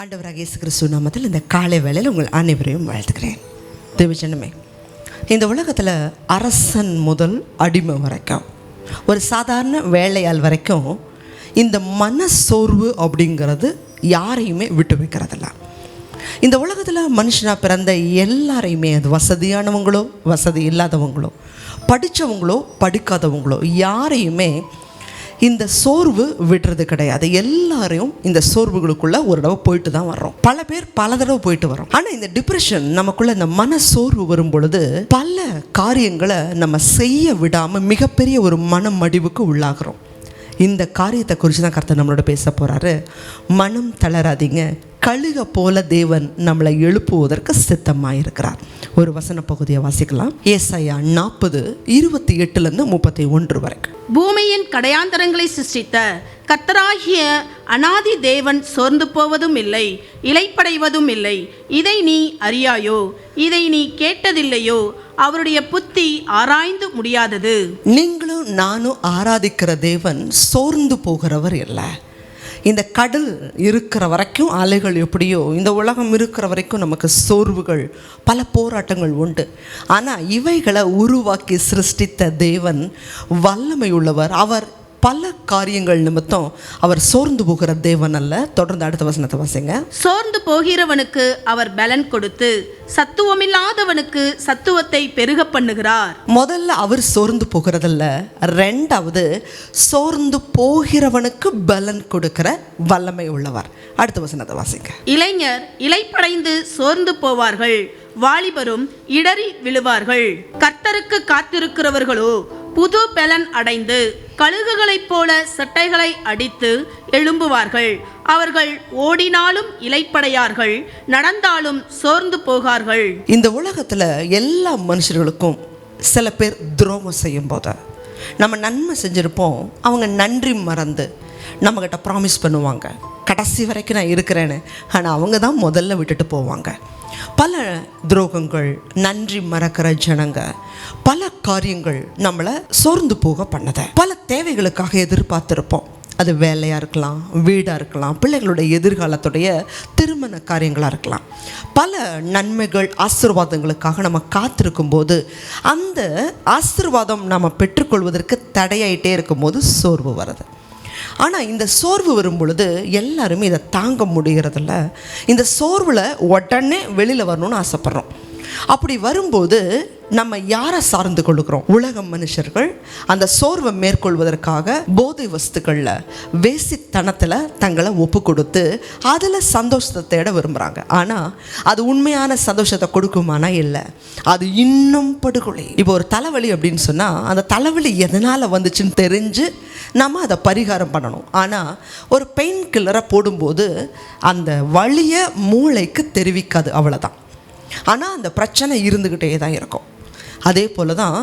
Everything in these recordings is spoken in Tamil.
ஆண்டவராக இயேசு கிறிஸ்து நாமத்தில் இந்த காலை வேளையில் உங்கள் அனைவரையும் வாழ்த்துக்கிறேன். தேவஜனமே, இந்த உலகத்தில் அரசன் முதல் அடிமை வரைக்கும், ஒரு சாதாரண வேலையாள் வரைக்கும் இந்த மனசோர்வு அப்படிங்கிறது யாரையுமே விட்டு வைக்கிறதில்ல. இந்த உலகத்தில் மனுஷனாக பிறந்த எல்லாரையுமே, அது வசதியானவங்களோ வசதி இல்லாதவங்களோ, படித்தவங்களோ படிக்காதவங்களோ, யாரையுமே இந்த சோர்வு விடுறது கிடையாது. எல்லாரையும் இந்த சோர்வுகளுக்குள்ளே ஒரு தடவை போயிட்டு தான் வர்றோம். பல பேர் பல தடவை போயிட்டு வரோம். ஆனால் இந்த டிப்ரெஷன் நமக்குள்ள, இந்த மன சோர்வு வரும் பொழுது பல காரியங்களை நம்ம செய்ய விடாமல் மிகப்பெரிய ஒரு மன மடிவுக்கு உள்ளாகிறோம். இந்த காரியத்தை குறித்து தான் கர்த்தர் நம்மளோட பேச போகிறாரு. மனம் தளராதீங்க, கழுக போல தேவன் நம்மளை எழுப்புவதற்கு சித்தமாக இருக்கிறார். ஒரு வசன பகுதியை வாசிக்கலாம். ஏசாயா 40:28-31 வரைக்கும். பூமியின் கடையாந்தரங்களை சிருஷ்டித்த கர்த்தராகிய அநாதி தேவன் சோர்ந்து போவதும் இல்லை, இளைப்படைவதும் இல்லை. இதை நீ அறியாயோ? இதை நீ கேட்டதில்லையோ? அவருடைய புத்தி ஆராய்ந்து முடியாதது. நீங்களும் நானும் ஆராதிக்கிற தேவன் சோர்ந்து போகிறவர் இல்லை. இந்த கடல் இருக்கிற வரைக்கும் அலைகள் எப்படியோ, இந்த உலகம் இருக்கிற வரைக்கும் நமக்கு சோர்வுகள், பல போராட்டங்கள் உண்டு. ஆனால் இவைகளை உருவாக்கி சிருஷ்டித்த தேவன் வல்லமை உள்ளவர். அவர் பல காரியங்கள் நிமித்தம் அவர் சோர்ந்து போகிற தேவன் அல்ல. தொடர்ந்து அடுத்த வசனத்தை வாசிங்க. சோர்ந்து போகிறவனுக்கு அவர் பலன் கொடுத்து சத்துவமில்லாதவனுக்கு சத்துவத்தை பெருக பண்ணுகிறார். முதல்ல அவர் சோர்ந்து போகிறதல்ல, ரெண்டாவது சோர்ந்து போகிறவனுக்கு பலன் கொடுக்கிற வல்லமை உள்ளவர். அடுத்த வசனத்தை வாசிங்க. இளைஞர் இளைப்படைந்து சோர்ந்து போவார்கள், வாலிபரும் இடறி விழுவார்கள். கர்த்தருக்கு காத்திருக்கிறவர்களோ புது பலன் அடைந்து கழுகுகளைப் போல சட்டைகளை அடித்து எழும்புவார்கள். அவர்கள் ஓடினாலும் இளைப்படையார்கள், நடந்தாலும் சோர்ந்து போகார்கள். இந்த உலகத்தில் எல்லா மனுஷர்களுக்கும் சில பேர் துரோகம் செய்யும் போது, நம்ம நன்மை செஞ்சுருப்போம், அவங்க நன்றி மறந்து நம்மக்கிட்ட ப்ராமிஸ் பண்ணுவாங்க, கடைசி வரைக்கும் நான் இருக்கிறேன்னு. ஆனால் அவங்க தான் முதல்ல விட்டுட்டு போவாங்க. பல துரோகங்கள், நன்றி மறக்கிற ஜனங்க, பல காரியங்கள் நம்மளை சோர்ந்து போக பண்ணதை. பல தேவைகளுக்காக எதிர்பார்த்துருப்போம். அது வேலையாக இருக்கலாம், வீடாக இருக்கலாம், பிள்ளைகளுடைய எதிர்காலத்துடைய திருமண காரியங்களாக இருக்கலாம். பல நன்மைகள், ஆசீர்வாதங்களுக்காக நம்ம காத்திருக்கும் போது, அந்த ஆசீர்வாதம் நம்ம பெற்றுக்கொள்வதற்கு தடையாயிட்டே இருக்கும்போது சோர்வு வருது. ஆனால் இந்த சோர்வு வரும் பொழுது எல்லாருமே இதை தாங்க முடிகிறதில்ல. இந்த சோர்வில் உடனே வெளியில் வரணும்னு ஆசைப்பட்றோம். அப்படி வரும்போது நம்ம யாரை சார்ந்து கொள்ளுகிறோம்? உலக மனுஷர்கள் அந்த சோர்வை மேற்கொள்வதற்காக போதை வஸ்துக்களில், வேசித்தனத்தில் தங்களை ஒப்பு கொடுத்து அதில் சந்தோஷத்தை தேட விரும்புகிறாங்க. ஆனால் அது உண்மையான சந்தோஷத்தை கொடுக்குமானா இல்லை, அது இன்னும் படுகொலை. இப்போ ஒரு தலைவலி அப்படின்னு சொன்னால், அந்த தலைவலி எதனால் வந்துச்சுன்னு தெரிஞ்சு நம்ம அதை பரிகாரம் பண்ணணும். ஆனால் ஒரு பெயின் கில்லரை போடும்போது அந்த வலியை மூளைக்கு தெரிவிக்காது, அவ்வளோதான். ஆனால் அந்த பிரச்சனை இருந்துக்கிட்டே தான் இருக்கும். அதே போல் தான்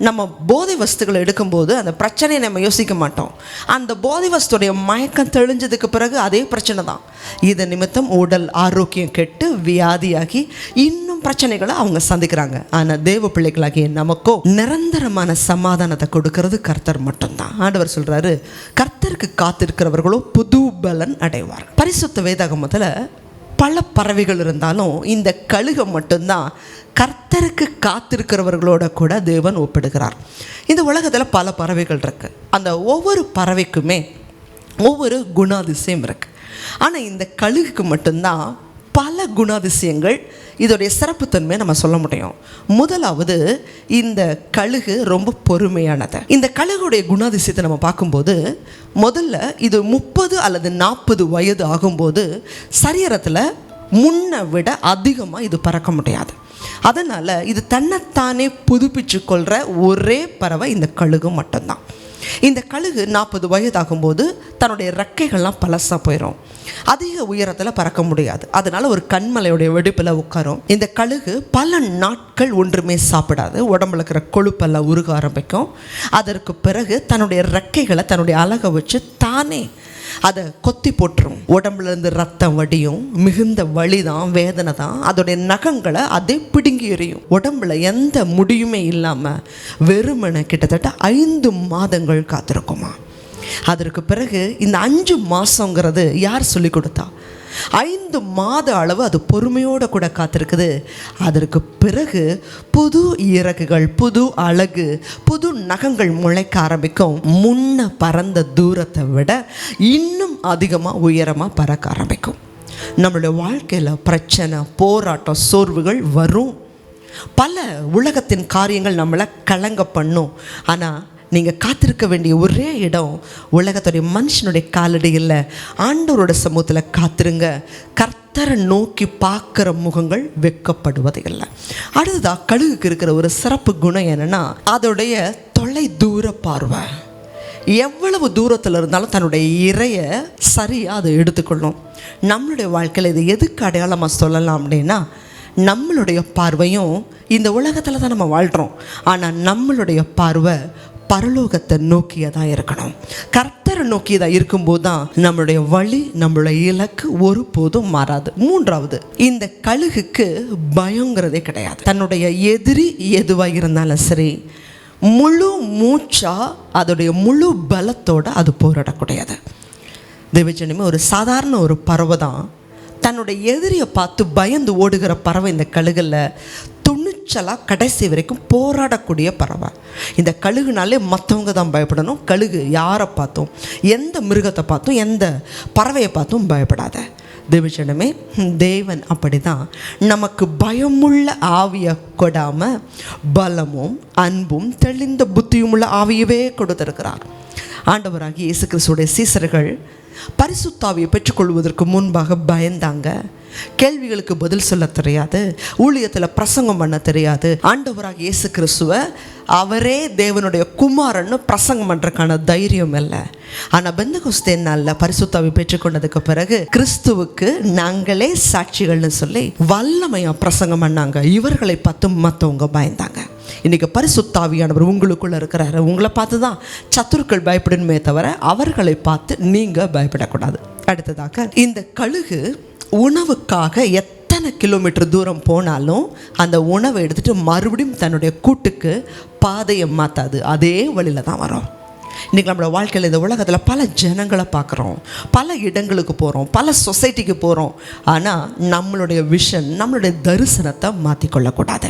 நம்ம போதை வஸ்துக்களை எடுக்கும்போது அந்த பிரச்சனையை நம்ம யோசிக்க மாட்டோம். அந்த போதை வஸ்துடைய மயக்கம் தெளிஞ்சதுக்கு பிறகு அதே பிரச்சனை தான். இதன் நிமித்தம் உடல் ஆரோக்கியம் கெட்டு வியாதியாகி இன்னும் பிரச்சனைகளை அவங்க சந்திக்கிறாங்க. ஆனால் தேவ பிள்ளைகளாகிய நமக்கோ நிரந்தரமான சமாதானத்தை கொடுக்கறது கர்த்தர் மட்டும்தான். ஆண்டவர் சொல்கிறாரு, கர்த்தருக்கு காத்திருக்கிறவர்களோ புது பலன் அடைவார். பரிசுத்த வேதாகமத்தில் பல பறவைகள் இருந்தாலும் இந்த கழுகை மட்டும்தான் கர்த்தருக்கு காத்திருக்கிறவர்களோட கூட தேவன் ஒப்பிடுகிறார். இந்த உலகத்தில் பல பறவைகள் இருக்குது. அந்த ஒவ்வொரு பறவைக்குமே ஒவ்வொரு குணாதிசயம் இருக்குது. ஆனால் இந்த கழுகுக்கு மட்டும்தான் பல குணாதிசயங்கள், இதோடைய சிறப்புத்தன்மையை நம்ம சொல்ல முடியும். முதலாவது, இந்த கழுகு ரொம்ப பொறுமையானது. இந்த கழுகுடைய குணாதிசயத்தை நம்ம பார்க்கும்போது, முதல்ல இது 30 அல்லது 40 வயது ஆகும்போது சரீரத்தில் முன்னை விட அதிகமாக இது பறக்க முடியாது. அதனால் இது தன்னைத்தானே புதுப்பிச்சு கொள்கிற ஒரே பறவை இந்த கழுகு மட்டும்தான். இந்த கழுகு 40 வயதாகும்போது தன்னுடைய ரெக்கைகள்லாம் பழசாக போயிடும், அதிக உயரத்தில் பறக்க முடியாது. அதனால் ஒரு கண்மலையுடைய வெடிப்பில் உட்காரும். இந்த கழுகு பல நாட்கள் ஒன்றுமே சாப்பிடாது, உடம்புல இருக்கிற கொழுப்பெல்லாம் உருக ஆரம்பிக்கும். அதற்கு பிறகு தன்னுடைய ரெக்கைகளை தன்னுடைய அழகை வச்சு தானே அதை கொத்தி போட்டுரும். உடம்புலேருந்து ரத்தம் வடியும், மிகுந்த வலி தான், வேதனை தான். அதோடைய நகங்களை அதை பிடுங்கி எறியும். உடம்புல எந்த முடியுமே இல்லாமல் வெறுமனை கிட்டத்தட்ட 5 மாதங்கள் காத்திருக்குமா. அதற்கு பிறகு இந்த 5 மாதங்கிறது யார் சொல்லி கொடுத்தா? 5 மாத அளவு அது பொறுமையோடு கூட காத்திருக்குது. அதற்கு பிறகு புது இறகுகள், புது அழகு, புது நகங்கள் முளைக்க ஆரம்பிக்கும். முன்ன பறந்த தூரத்தை விட இன்னும் அதிகமாக உயரமாக பறக்க ஆரம்பிக்கும். நம்மளுடைய வாழ்க்கையில் பிரச்சனை, போராட்டம், சோர்வுகள் வரும். பல உலகத்தின் காரியங்கள் நம்மளை கலங்க பண்ணும். ஆனால் நீங்கள் காத்திருக்க வேண்டிய ஒரே இடம் உலகத்துடைய மனுஷனுடைய காலடி இல்லை, ஆண்டவரோட சமூகத்தில் காத்திருங்க. கர்த்தரை நோக்கி பார்க்குற முகங்கள் வெட்கப்படுவது இல்லை. அடுத்ததாக கழுகுக்கு இருக்கிற ஒரு சிறப்பு குணம் என்னென்னா, அதோடைய தொலை தூர பார்வை. எவ்வளவு தூரத்தில் இருந்தாலும் தன்னுடைய இறையை சரியாக அதை எடுத்துக்கொள்ளும். நம்மளுடைய வாழ்க்கையில் இது எதுக்கு அடையாளமாக சொல்லலாம் அப்படின்னா, நம்மளுடைய பார்வையும் இந்த உலகத்தில் தான் நம்ம வாழ்கிறோம், ஆனால் நம்மளுடைய பார்வை பரலோகத்தை நோக்கியதாக இருக்கணும். கர்த்தரை நோக்கியதாக இருக்கும்போது தான் நம்மளுடைய வழி, நம்மளுடைய இலக்கு ஒருபோதும் மாறாது. 3வது, இந்த கழுகுக்கு பயங்கிறதே கிடையாது. தன்னுடைய எதிரி எதுவாக இருந்தாலும் சரி, முழு மூச்சா அதோடைய முழு பலத்தோடு அது போராடக்கூடியது. தேவஜனமே, ஒரு சாதாரண ஒரு பறவை தான் தன்னுடைய எதிரியை பார்த்து பயந்து ஓடுகிற பறவை இந்த கழுகில் துணிச்சலாக கடைசி வரைக்கும் போராடக்கூடிய பறவை. இந்த கழுகுனாலே மற்றவங்க தான் பயப்படணும். கழுகு யாரை பார்த்தும், எந்த மிருகத்தை பார்த்தும், எந்த பறவையை பார்த்தும் பயப்படாத. தேவஜனமே, தேவன் அப்படி தான் நமக்கு பயமுள்ள ஆவியை கொடாமல் பலமும் அன்பும் தெளிந்த புத்தியுமுள்ள ஆவியவே கொடுத்திருக்கிறார். ஆண்டவராகிய இயேசு கிறிஸ்துவுடைய சீசர்கள் பரிசுத்தாவியை பெற்றுக்கொள்வதற்கு முன்பாக பயந்தாங்க. கேள்விகளுக்கு பதில் சொல்ல தெரியாது, ஊழியத்தில் பிரசங்கம் பண்ண தெரியாது. ஆண்டவராகிய இயேசு கிறிஸ்துவை அவரே தேவனுடைய குமாரன்னு பிரசங்கம் பண்ணுறதுக்கான தைரியம் இல்லை. ஆனால் பெந்தெகோஸ்தே நாளில் பரிசுத்தாவி பெற்றுக்கொண்டதுக்கு பிறகு கிறிஸ்துவுக்கு நாங்களே சாட்சிகள்னு சொல்லி வல்லமையாக பிரசங்கம் பண்ணாங்க. இவர்களை பார்த்து மற்றவங்க பயந்தாங்க. இன்றைக்கி பரிசுத்தாவியானவர் உங்களுக்குள்ளே இருக்கிறாரு. உங்களை பார்த்து தான் சத்துருக்கள் பயப்படணுமே தவிர அவர்களை பார்த்து நீங்கள் பயப்படக்கூடாது. அடுத்ததாக, இந்த கழுகு உணவுக்காக எத்தனை கிலோமீட்டர் தூரம் போனாலும் அந்த உணவை எடுத்துகிட்டு மறுபடியும் தன்னுடைய கூட்டுக்கு பாதையை மாற்றாது. அதே வழியில் தான் வரும். இன்றைக்கி நம்மளோட வாழ்க்கையில் இந்த உலகத்தில் பல ஜனங்களை பார்க்குறோம், பல இடங்களுக்கு போகிறோம், பல சொசைட்டிக்கு போகிறோம். ஆனால் நம்மளுடைய விஷன், நம்மளுடைய தரிசனத்தை மாற்றிக்கொள்ளக்கூடாது.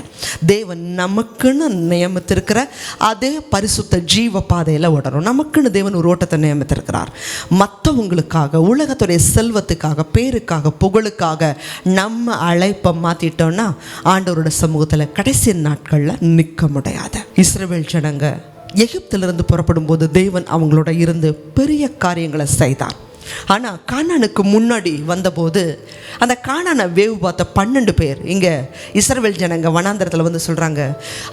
தேவன் நமக்குன்னு நியமித்திருக்கிற அதே பரிசுத்த ஜீவ பாதையில் ஓடணும். நமக்குன்னு தேவன் ஒரு ஓட்டத்தை நியமித்திருக்கிறார். மற்றவங்களுக்காக, உலகத்துடைய செல்வத்துக்காக, பேருக்காக, புகழுக்காக நம்ம அழைப்பை மாற்றிட்டோன்னா ஆண்டவரோட சமூகத்தில் கடைசி நாட்களில் நிற்க முடியாது. இஸ்ரவேல் ஜனங்க எகிப்திலிருந்து புறப்படும் போது தேவன் அவங்களோட இருந்து பெரிய காரியங்களை செய்தார். ஆனால் கானானுக்கு முன்னாடி வந்தபோது அந்த கானானை வேவு பார்த்த 12 பேர் இங்கே இஸ்ரவேல் ஜனங்க வனாந்தரத்தில் வந்து சொல்கிறாங்க,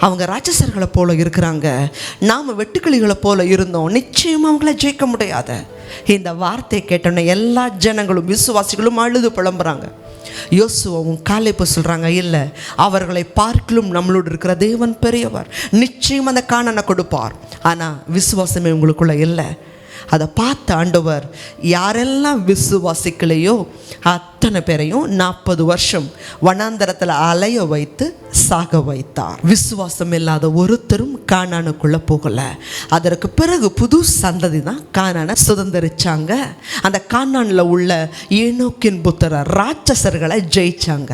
அவங்க ராட்சசர்களை போல இருக்கிறாங்க, நாம் வெட்டுக்கிளிகளை போல இருந்தோம், நிச்சயமாக அவங்கள ஜெயிக்க முடியாது. இந்த வார்த்தையை கேட்டோன்னே எல்லா ஜனங்களும், விசுவாசிகளும் அழுது புலம்புறாங்க. யோசுவாவும் காலேபு சொல்கிறாங்க, இல்லை, அவர்களை பார்க்கலும் நம்மளோடு இருக்கிற தேவன் பெரியவர், நிச்சயம் அந்த கானானை கொடுப்பார். ஆனால் விசுவாசமே உங்களுக்குள்ள இல்லை. அதை பார்த்த ஆண்டவர் யாரெல்லாம் விசுவாசிக்கலையோ அத்தனை பேரையும் 40 வருஷம் வனாந்தரத்தில் அலைய வைத்து சாக வைத்தார். விசுவாசம் இல்லாத ஒருத்தரும் கானானுக்குள்ளே போகலை. அதற்கு பிறகு புது சந்ததி தான் கானானை சுதந்திரிச்சாங்க. அந்த கானானில் உள்ள ஏனோக்கின் புத்திரர் ராட்சசர்களை ஜெயிச்சாங்க.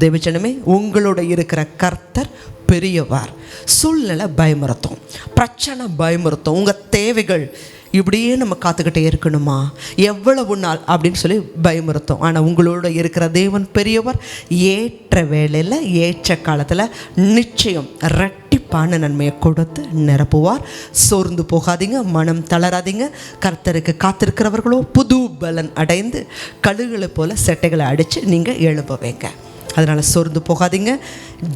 தேவஜனமே, உங்களோட இருக்கிற கர்த்தர் பெரியவர். சூழ்நிலை பயமுறுத்தும், பிரச்சனை பயமுறுத்தும், உங்கள் தேவைகள் இப்படியே நம்ம காத்துக்கிட்டே இருக்கணுமா, எவ்வளவு நாள் அப்படின்னு சொல்லி பயமுறுத்தும். ஆனால் உங்களோட இருக்கிற தேவன் பெரியவர். ஏற்ற வேளையில், ஏற்ற காலத்தில் நிச்சயம் இரட்டிப்பான நன்மையை கொடுத்து நிரப்புவார். சோர்ந்து போகாதீங்க, மனம் தளராதீங்க. கர்த்தருக்கு காத்திருக்கிறவர்களோ புது பலன் அடைந்து கழுகுகளை போல செட்டைகளை அடித்து நீங்கள் எழுப்புவீங்க. அதனால் சோர்ந்து போகாதீங்க,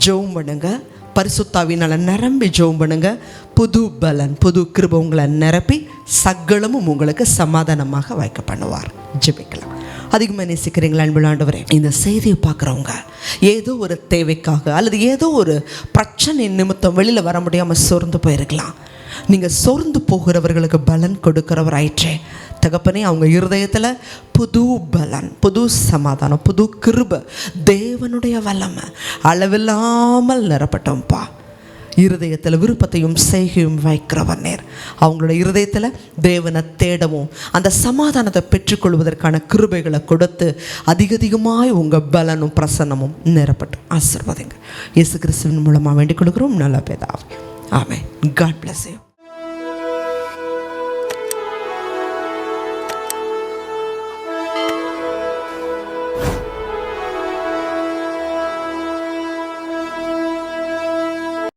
ஜெபம் பண்ணுங்க, பரிசுத்தாவினால் நிரம்பி ஜெபம் பண்ணுங்க. புது பலன், புது கிருபை உங்களை நிரப்பி சகலமும் உங்களுக்கு சமாதானமாக வைக்க பண்ணுவார். ஜெபிக்கலாம். அதிகமாக நேசிக்கிறீங்களா அன்புள்ள ஆண்டவரே, இந்த செய்தியை பார்க்குறவங்க ஏதோ ஒரு தேவைக்காக அல்லது ஏதோ ஒரு பிரச்சனை நிமித்தம் வெளியில் வர முடியாமல் சோர்ந்து போயிருக்கலாம். நீங்கள் சோர்ந்து போகிறவர்களுக்கு பலன் கொடுக்கிறவராயிற்றே தகப்பனே, அவங்க இருதயத்தில் புது பலன், புது சமாதானம், புது கிருபை, தேவனுடைய வல்லமை அளவில்லாமல் நிரப்பட்டோம்ப்பா. இருதயத்தில் விருப்பத்தையும் செய்கையும் வைக்கிறவர் நேர். அவங்களோட இருதயத்தில் தேவனை தேடவும் அந்த சமாதானத்தை பெற்றுக்கொள்வதற்கான கிருபைகளை கொடுத்து அதிகமாய் உங்கள் பலனும் பிரசன்னமும் நிரப்பட்டு ஆசீர்வாதங்க. இயேசு கிறிஸ்துவின் மூலமாக வேண்டிக் கொள்கிறோம் நல்ல பிதாவே. ஆமென். God bless you.